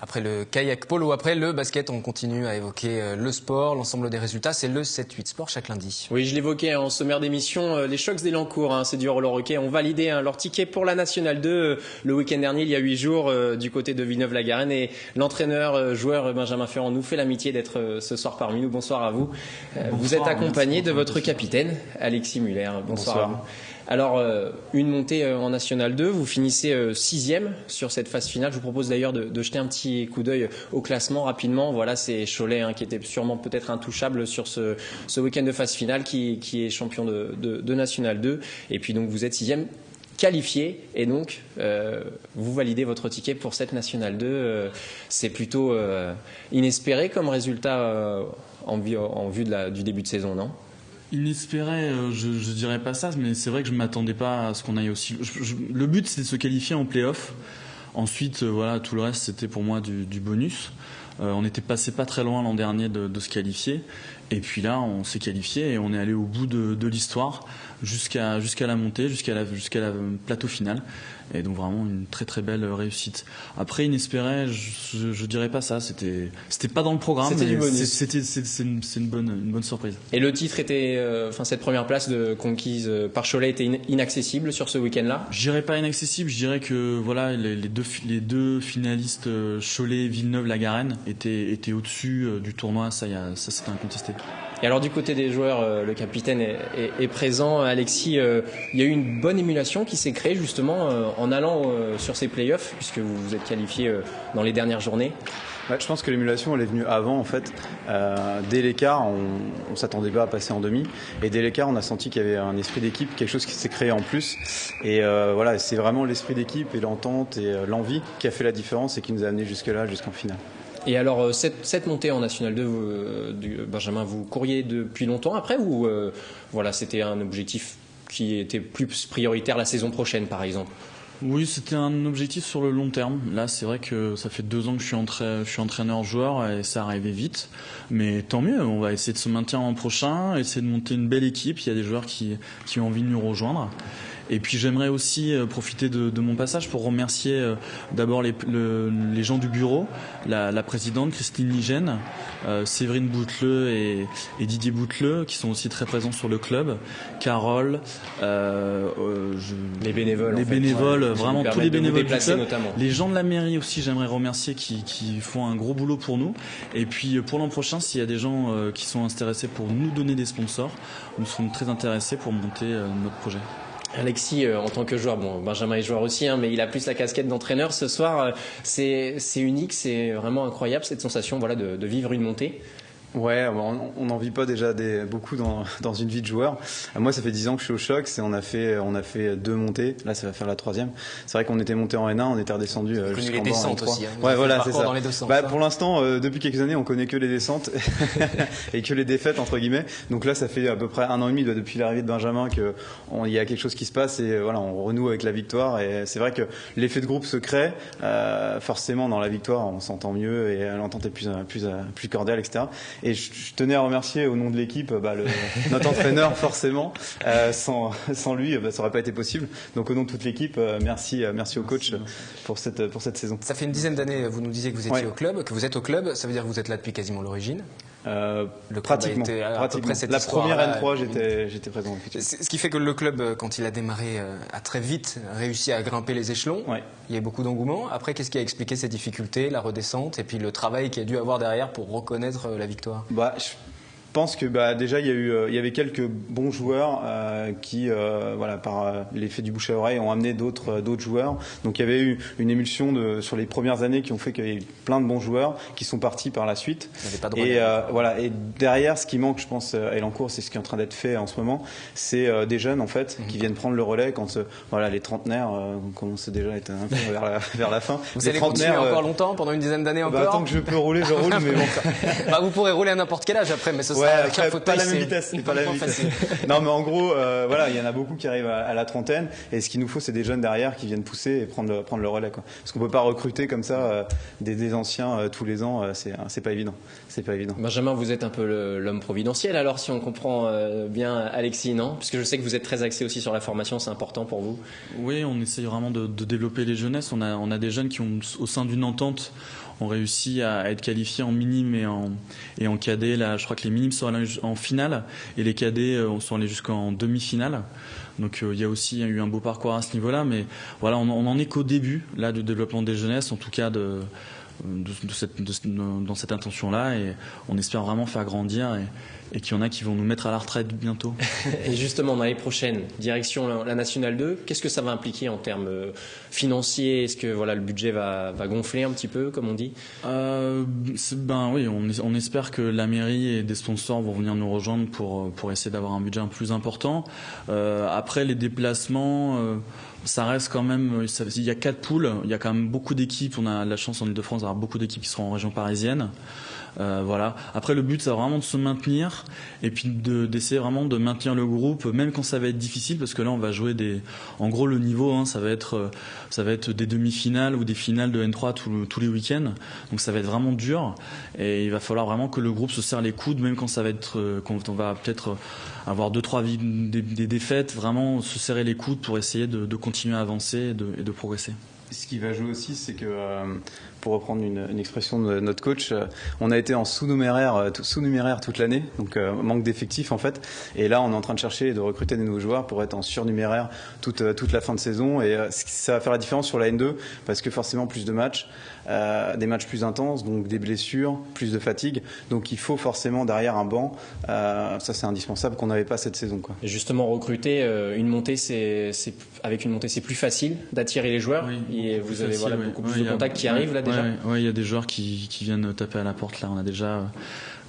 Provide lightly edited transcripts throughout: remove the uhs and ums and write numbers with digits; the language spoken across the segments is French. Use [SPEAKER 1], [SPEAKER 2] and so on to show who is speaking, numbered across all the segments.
[SPEAKER 1] Après le kayak polo, après le basket, on continue à évoquer le sport, l'ensemble des résultats. C'est le 7-8 sport chaque lundi.
[SPEAKER 2] Oui, je l'évoquais en sommaire d'émission, les Sharks d'Elancourt, c'est du roller hockey, ont validé leur ticket pour la Nationale 2 le week-end dernier, il y a 8 jours, du côté de Villeneuve-la-Garenne. Et l'entraîneur, joueur Benjamin Ferrand nous fait l'amitié d'être ce soir parmi nous. Bonsoir à vous.
[SPEAKER 3] Bonsoir,
[SPEAKER 2] vous êtes accompagné de votre capitaine, Alexis Muller. Bonsoir. À vous. Alors, une montée en National 2, vous finissez 6e sur cette phase finale. Je vous propose d'ailleurs de jeter un petit coup d'œil au classement rapidement. Voilà, c'est Cholet qui était sûrement peut-être intouchable sur ce week-end de phase finale, qui est champion de National 2. Et puis donc vous êtes 6e qualifié, et donc vous validez votre ticket pour cette National 2. C'est plutôt inespéré comme résultat en vue du début de saison, non ?
[SPEAKER 3] Inespéré, je dirais pas ça, mais c'est vrai que je m'attendais pas à ce qu'on aille aussi. Le but, c'était de se qualifier en play-off. Ensuite, voilà, tout le reste, c'était pour moi du bonus. On était passé pas très loin l'an dernier de se qualifier. Et puis là, on s'est qualifié et on est allé au bout de l'histoire jusqu'à la montée, jusqu'à la plateau final. Et donc vraiment une très très belle réussite. Après, inespéré, je dirais pas ça. C'était pas dans le programme.
[SPEAKER 2] C'était du bonus.
[SPEAKER 3] C'est une bonne surprise.
[SPEAKER 2] Et le titre était, cette première place conquise par Cholet était inaccessible sur ce week-end-là.
[SPEAKER 3] Je dirais pas inaccessible. Je dirais que voilà, les deux finalistes Cholet, Villeneuve-la-Garenne étaient au-dessus du tournoi. Ça c'était incontesté.
[SPEAKER 2] Et alors du côté des joueurs, le capitaine est présent. Alexis, il y a eu une bonne émulation qui s'est créée justement en allant sur ces playoffs, puisque vous vous êtes qualifié dans les dernières journées.
[SPEAKER 4] Ouais, je pense que l'émulation elle est venue avant en fait. Dès l'écart, on s'attendait pas à passer en demi, et dès l'écart, on a senti qu'il y avait un esprit d'équipe, quelque chose qui s'est créé en plus. Et voilà, c'est vraiment l'esprit d'équipe et l'entente et l'envie qui a fait la différence et qui nous a amené jusque-là, jusqu'en finale.
[SPEAKER 2] Et alors, cette montée en National 2, Benjamin, vous couriez depuis longtemps après, ou voilà, c'était un objectif qui était plus prioritaire la saison prochaine, par exemple ?
[SPEAKER 3] Oui, c'était un objectif sur le long terme. Là, c'est vrai que ça fait 2 ans que je suis entraîneur-joueur et ça arrivait vite. Mais tant mieux, on va essayer de se maintenir l'an prochain, essayer de monter une belle équipe. Il y a des joueurs qui ont envie de nous rejoindre. Et puis j'aimerais aussi profiter de mon passage pour remercier d'abord les gens du bureau, la présidente Christine Ligène, Séverine Bouteleux et Didier Bouteleux, qui sont aussi très présents sur le club, Carole,
[SPEAKER 2] les bénévoles,
[SPEAKER 3] vraiment tous les bénévoles du club,
[SPEAKER 2] notamment.
[SPEAKER 3] Les gens de la mairie aussi, j'aimerais remercier, qui font un gros boulot pour nous. Et puis pour l'an prochain, s'il y a des gens qui sont intéressés pour nous donner des sponsors, nous serons très intéressés pour monter notre projet.
[SPEAKER 2] Alexis, en tant que joueur, Benjamin est joueur aussi, mais il a plus la casquette d'entraîneur. Ce soir, c'est unique, c'est vraiment incroyable cette sensation, voilà, de vivre une montée.
[SPEAKER 4] Ouais, on n'en vit pas déjà beaucoup dans une vie de joueur. Moi, ça fait 10 ans que je suis au Choc, et on a fait 2 montées. Là, ça va faire la 3e. C'est vrai qu'on était monté en N1, on était redescendu jusqu'en bas en N3.
[SPEAKER 1] Aussi,
[SPEAKER 4] ouais, voilà, c'est ça.
[SPEAKER 1] Dans les deux sens,
[SPEAKER 4] pour l'instant, depuis quelques années, on connaît que les descentes et que les défaites entre guillemets. Donc là, ça fait à peu près 1 an et demi depuis l'arrivée de Benjamin qu'il y a quelque chose qui se passe et voilà, on renoue avec la victoire. Et c'est vrai que l'effet de groupe se crée. Forcément, dans la victoire, on s'entend mieux et l'entente est plus cordiale, etc. Et je tenais à remercier au nom de l'équipe notre entraîneur forcément. Sans lui, ça n'aurait pas été possible. Donc au nom de toute l'équipe, merci au coach pour cette saison.
[SPEAKER 1] Ça fait une dizaine d'années, vous nous disiez que vous étiez au club, que vous êtes au club. Ça veut dire que vous êtes là depuis quasiment l'origine.
[SPEAKER 4] Pratiquement. La première N3, j'étais présent.
[SPEAKER 1] Ce qui fait que le club, quand il a démarré, a très vite réussi à grimper les échelons.
[SPEAKER 4] Ouais.
[SPEAKER 1] Il y a eu beaucoup d'engouement. Après, qu'est-ce qui a expliqué ces difficultés, la redescente et puis le travail qu'il y a dû avoir derrière pour reconnaître la victoire ?
[SPEAKER 4] Je pense que déjà il y avait quelques bons joueurs qui par l'effet du bouche à oreille ont amené d'autres joueurs. Donc il y avait eu une émulsion sur les premières années qui ont fait qu'il y a eu plein de bons joueurs qui sont partis par la suite. Et derrière, ce qui manque, je pense, à Elancourt, c'est ce qui est en train d'être fait en ce moment, c'est des jeunes en fait qui viennent prendre le relais quand les trentenaires commencent déjà à être un peu vers la fin.
[SPEAKER 1] Vous allez continuer encore longtemps, pendant une dizaine d'années encore.
[SPEAKER 4] Tant que je peux rouler, je roule, mais bon.
[SPEAKER 1] Vous pourrez rouler à n'importe quel âge après, mais ce sera
[SPEAKER 4] pas la même vitesse. Non, mais en gros, il y en a beaucoup qui arrivent à la trentaine, et ce qu'il nous faut, c'est des jeunes derrière qui viennent pousser et prendre le relais, quoi. Parce qu'on peut pas recruter comme ça des anciens tous les ans, c'est pas évident.
[SPEAKER 2] Benjamin, vous êtes un peu l'homme providentiel, alors si on comprend bien Alexis, non ? Puisque je sais que vous êtes très axé aussi sur la formation, c'est important pour vous.
[SPEAKER 3] Oui, on essaye vraiment de développer les jeunesses. On a des jeunes qui ont, au sein d'une entente, ont réussi à être qualifiés en minime et en cadet. Là, je crois que les minimes sont allés en finale et les cadets sont allés jusqu'en demi-finale. Donc il y a aussi eu un beau parcours à ce niveau-là, mais voilà, on en est qu'au début là du développement des jeunesses, en tout cas dans cette intention-là, et on espère vraiment faire grandir et qu'il y en a qui vont nous mettre à la retraite bientôt.
[SPEAKER 2] Et justement, l'année prochaine, direction la Nationale 2, qu'est-ce que ça va impliquer en termes financiers? Est-ce que le budget va gonfler un petit peu, comme on dit?
[SPEAKER 3] Oui, on espère que la mairie et des sponsors vont venir nous rejoindre pour essayer d'avoir un budget un peu plus important. Après, les déplacements... ça reste quand même, il y a 4 poules, il y a quand même beaucoup d'équipes. On a la chance en Ile-de-France d'avoir beaucoup d'équipes qui seront en région parisienne. Voilà. Après, le but, c'est vraiment de se maintenir et puis d'essayer vraiment de maintenir le groupe, même quand ça va être difficile, parce que là, on va jouer en gros, le niveau, ça va être des demi-finales ou des finales de N3 tous les week-ends. Donc, ça va être vraiment dur et il va falloir vraiment que le groupe se serre les coudes, même quand quand on va peut-être avoir 2-3 des défaites, vraiment se serrer les coudes pour essayer de continuer à avancer et de progresser.
[SPEAKER 4] Ce qui va jouer aussi, c'est que, pour reprendre une expression de notre coach, on a été en sous-numéraire toute l'année, donc manque d'effectifs en fait. Et là, on est en train de chercher et de recruter des nouveaux joueurs pour être en surnuméraire toute la fin de saison. Et ça va faire la différence sur la N2, parce que forcément plus de matchs, des matchs plus intenses, donc des blessures, plus de fatigue. Donc il faut forcément derrière un banc. Ça, c'est indispensable qu'on n'avait pas cette saison, quoi.
[SPEAKER 2] Et justement, recruter une montée, avec une montée, c'est plus facile d'attirer les joueurs.
[SPEAKER 3] Oui.
[SPEAKER 2] Et vous avez beaucoup plus de contacts qui arrivent là déjà.
[SPEAKER 3] Oui, il y a des joueurs qui viennent taper à la porte là. On a déjà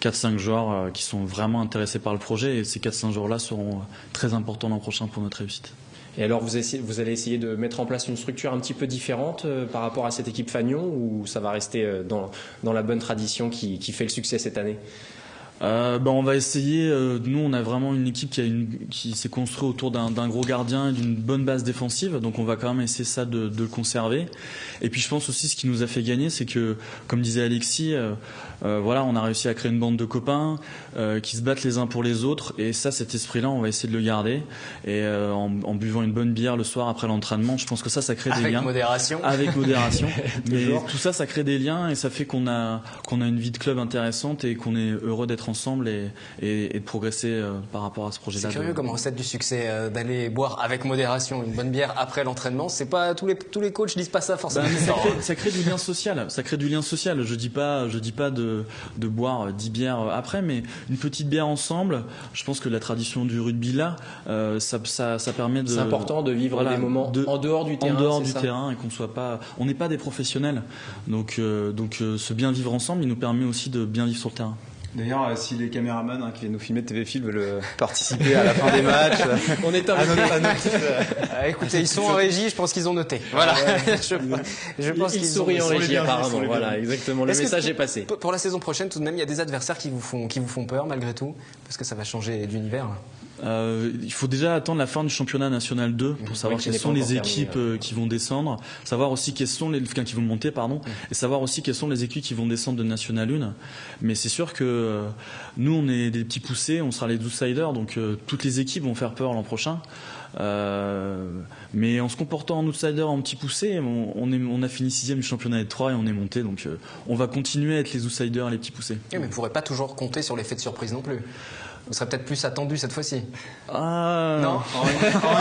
[SPEAKER 3] 4-5 joueurs qui sont vraiment intéressés par le projet, et ces 4-5 joueurs là seront très importants l'an prochain pour notre réussite.
[SPEAKER 2] Et alors vous allez essayer de mettre en place une structure un petit peu différente par rapport à cette équipe Fagnon, ou ça va rester dans la bonne tradition qui fait le succès cette année?
[SPEAKER 3] On va essayer. Nous, on a vraiment une équipe qui s'est construite autour d'un gros gardien et d'une bonne base défensive. Donc, on va quand même essayer ça de le conserver. Et puis, je pense aussi, ce qui nous a fait gagner, c'est que, comme disait Alexis, on a réussi à créer une bande de copains qui se battent les uns pour les autres. Et ça, cet esprit-là, on va essayer de le garder. Et en buvant une bonne bière le soir après l'entraînement, je pense que ça crée des liens. Avec modération. Mais tout ça crée des liens, et ça fait qu'on a une vie de club intéressante et qu'on est heureux d'être ensemble et de progresser par rapport à ce projet-là.
[SPEAKER 1] C'est curieux comme recette du succès, d'aller boire avec modération une bonne bière après l'entraînement. C'est pas tous les coachs disent pas ça forcément.
[SPEAKER 3] Ça crée du lien social. Ça crée du lien social. Je dis pas de boire 10 bières après, mais une petite bière ensemble. Je pense que la tradition du rugby là, ça permet de.
[SPEAKER 2] C'est important de vivre des moments en dehors du terrain.
[SPEAKER 3] En dehors du terrain, et on n'est pas des professionnels. Donc ce bien vivre ensemble, il nous permet aussi de bien vivre sur le terrain.
[SPEAKER 4] D'ailleurs, si les caméramans qui viennent nous filmer de TV Fil veulent participer à la fin des matchs,
[SPEAKER 2] on est invités.
[SPEAKER 1] Écoutez, ils sont en régie, je pense qu'ils ont noté. Voilà.
[SPEAKER 2] Je pense qu'ils sourient en régie apparemment. Voilà, exactement. Le message est passé.
[SPEAKER 1] Pour la saison prochaine, tout de même, il y a des adversaires qui vous font peur malgré tout, parce que ça va changer d'univers.
[SPEAKER 3] Il faut déjà attendre la fin du championnat national 2 pour savoir quelles sont les équipes qui vont descendre, savoir aussi qui vont monter, et savoir aussi quelles sont les équipes qui vont descendre de national 1. Mais c'est sûr que nous, on est des petits poussés, on sera les outsiders, donc toutes les équipes vont faire peur l'an prochain. Mais en se comportant en outsider, en petit poussé, on a fini 6e du championnat de 3 et on est monté, donc on va continuer à être les outsiders, les petits poussés.
[SPEAKER 1] Oui, mais vous ne pourrez pas toujours compter sur l'effet de surprise non plus. Vous serez peut-être plus attendu cette fois-ci.
[SPEAKER 3] Non.
[SPEAKER 4] En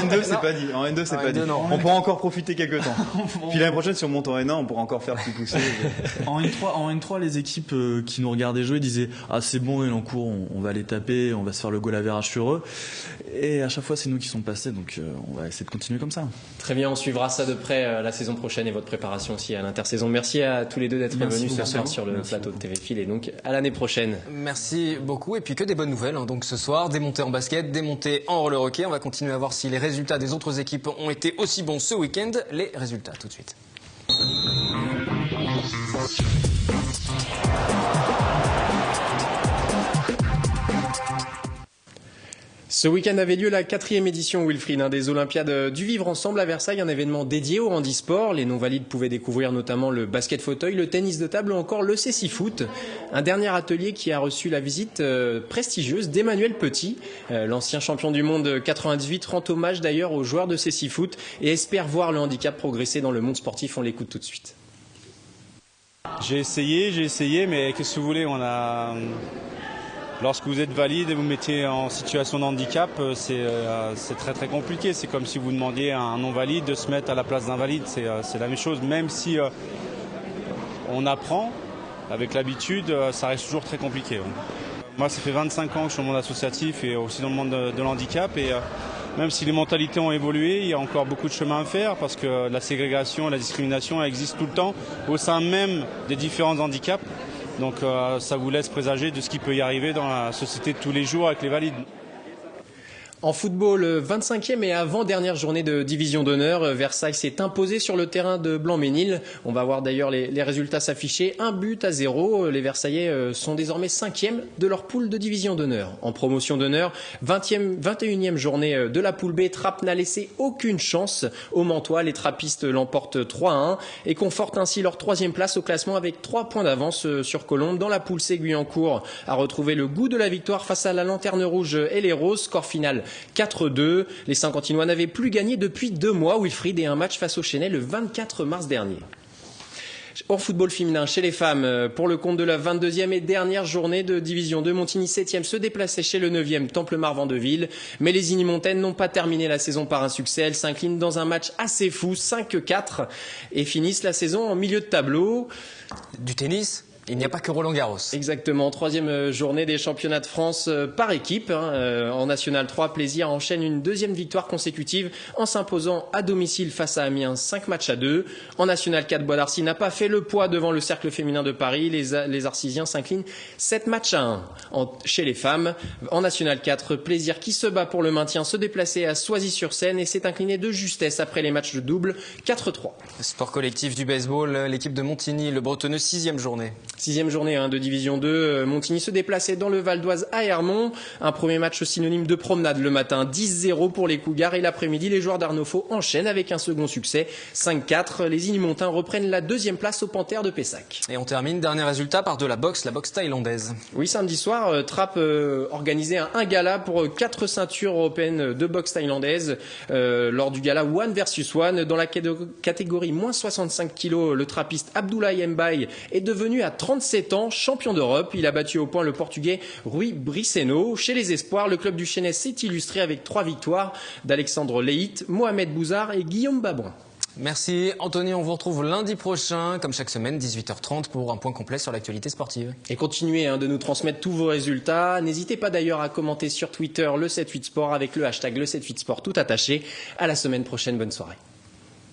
[SPEAKER 4] N2, c'est pas dit. En N2, c'est pas dit.
[SPEAKER 1] Non.
[SPEAKER 4] On pourra encore profiter quelques temps. Puis l'année prochaine, si on monte en N1, on pourra encore faire plus pousser.
[SPEAKER 3] En N3, les équipes qui nous regardaient jouer disaient c'est bon, Elancourt, on va les taper, on va se faire le goal average sur eux. Et à chaque fois, c'est nous qui sommes passés, donc on va essayer de continuer comme ça.
[SPEAKER 2] Très bien, on suivra ça de près la saison prochaine et votre préparation aussi à l'intersaison. Merci à tous les deux d'être venus ce soir sur le plateau de TV Fil, et donc à l'année prochaine.
[SPEAKER 1] Merci beaucoup, et puis que des bonnes nouvelles. Donc ce soir, des montées en basket, des montées en roller hockey. On va continuer à voir si les résultats des autres équipes ont été aussi bons ce week-end. Les résultats tout de suite.
[SPEAKER 2] Ce week-end avait lieu la 4e édition, Wilfried, des Olympiades du Vivre Ensemble à Versailles, un événement dédié au handisport. Les non-valides pouvaient découvrir notamment le basket fauteuil, le tennis de table ou encore le cécifoot. Un dernier atelier qui a reçu la visite prestigieuse d'Emmanuel Petit. L'ancien champion du monde 98 rend hommage d'ailleurs aux joueurs de cécifoot et espère voir le handicap progresser dans le monde sportif. On l'écoute tout de suite.
[SPEAKER 5] J'ai essayé, mais qu'est-ce que vous voulez, lorsque vous êtes valide et vous mettez en situation de handicap, c'est très très compliqué. C'est comme si vous demandiez à un non-valide de se mettre à la place d'un valide. C'est la même chose, même si on apprend avec l'habitude, ça reste toujours très compliqué. Ouais. Moi, ça fait 25 ans que je suis dans le monde associatif et aussi dans le monde de l'handicap. Et même si les mentalités ont évolué, il y a encore beaucoup de chemin à faire parce que la ségrégation et la discrimination elle existe tout le temps au sein même des différents handicaps. Donc ça vous laisse présager de ce qui peut y arriver dans la société de tous les jours avec les valides.
[SPEAKER 2] En football, 25e et avant-dernière journée de division d'honneur, Versailles s'est imposé sur le terrain de Blanc-Ménil. On va voir d'ailleurs les résultats s'afficher. 1-0. Les Versaillais sont désormais 5e de leur poule de division d'honneur. En promotion d'honneur, 21e journée de la poule B, Trappes n'a laissé aucune chance aux Mantois. Les Trappistes l'emportent 3-1 et confortent ainsi leur 3e place au classement avec 3 points d'avance sur Colombes. Dans la poule C, Guyancourt a retrouvé le goût de la victoire face à la Lanterne Rouge et les Roses. Score final 4-2. Les Saint-Quentinois n'avaient plus gagné depuis 2 mois, Wilfried, et un match face au Chesnay le 24 mars dernier. Hors football féminin, chez les femmes, pour le compte de la 22e et dernière journée de division 2, Montigny 7e se déplaçait chez le 9e Temple-Mar-Vendeville. Mais les Inimontaines n'ont pas terminé la saison par un succès. Elles s'inclinent dans un match assez fou, 5-4, et finissent la saison en milieu de tableau.
[SPEAKER 1] Du tennis ? Il n'y a pas que Roland Garros.
[SPEAKER 2] Exactement, 3e journée des championnats de France par équipe. En National 3, Plaisir enchaîne une 2e victoire consécutive en s'imposant à domicile face à Amiens 5-2. En National 4, Bois d'Arcy n'a pas fait le poids devant le cercle féminin de Paris. Les Arcisiens s'inclinent 7-1 chez les femmes. En National 4, Plaisir qui se bat pour le maintien se déplaçait à Soisy-sur-Seine et s'est incliné de justesse après les matchs de double 4-3.
[SPEAKER 1] Sport collectif du baseball, l'équipe de Montigny, le Bretonneux, 6e journée.
[SPEAKER 2] 6e journée de division 2, Montigny se déplaçait dans le Val d'Oise à Hermont. Un premier match synonyme de promenade le matin, 10-0 pour les Cougars, et l'après-midi, les joueurs d'Arnaud Faux enchaînent avec un second succès, 5-4. Les Inimontains reprennent la 2e place aux Panthères de Pessac.
[SPEAKER 1] Et on termine, dernier résultat, par de la boxe thaïlandaise.
[SPEAKER 2] Oui, samedi soir, Trappes organisait un gala pour 4 ceintures européennes de boxe thaïlandaise lors du gala One versus One. Dans la catégorie moins 65 kg, le trappiste Abdoulaye Mbaye est devenu à 37 ans, champion d'Europe. Il a battu au point le Portugais Rui Briceno. Chez les espoirs, le club du Chesnay s'est illustré avec 3 victoires d'Alexandre Leït, Mohamed Bouzard et Guillaume Babouin.
[SPEAKER 1] Merci Anthony, on vous retrouve lundi prochain, comme chaque semaine, 18h30 pour un point complet sur l'actualité sportive.
[SPEAKER 2] Et continuez de nous transmettre tous vos résultats. N'hésitez pas d'ailleurs à commenter sur Twitter le 78 Sport avec le hashtag le 78 Sport tout attaché. À la semaine prochaine, bonne soirée.